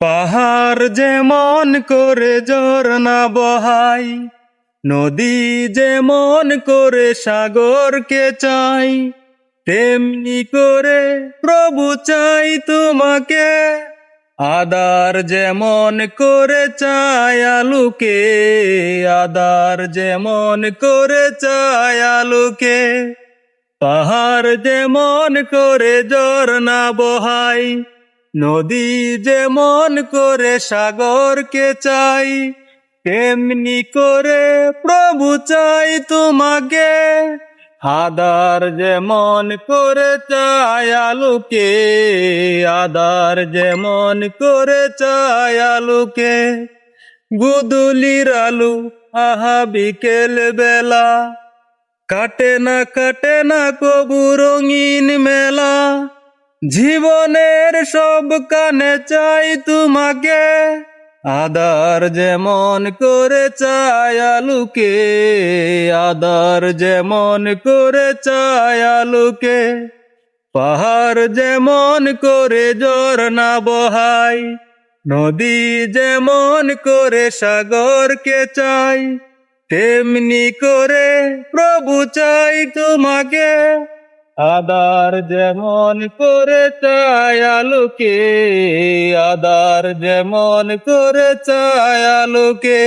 পাহাড় যেমন করে ঝরনা বহাই, নদী যেমন করে সাগরকে চাই, তেমনি করে প্রভু চাই তোমাকে। আদার যেমন করে চাই আলুকে, আদার যেমন করে চাই আলুকে। পাহাড় যেমন করে ঝরনা বহাই, নদী যেমন করে সাগরকে চাই, তেমনি করে প্রভু চাই তোমাকে। আদার যেমন করে চাই আলুকে, আদার যেমন করে চাই আলুকে। গুদুলির আলু আহা বিকেল বেলা, কাটে না কবু রঙিন মেলা। জীবনের সব কানে চাই তোমাকে, আদার যেমন করে চাই আলুকে, আদার যেমন করে চাই আলুকে। পাহাড় যেমন করে ঝরনা বহাই, নদী যেমন করে সাগরকে চাই, তেমনি করে প্রভু চাই তোমাকে। আদার যেমন করে চাই আলুকে, আদার যেমন করে চাই আলুকে।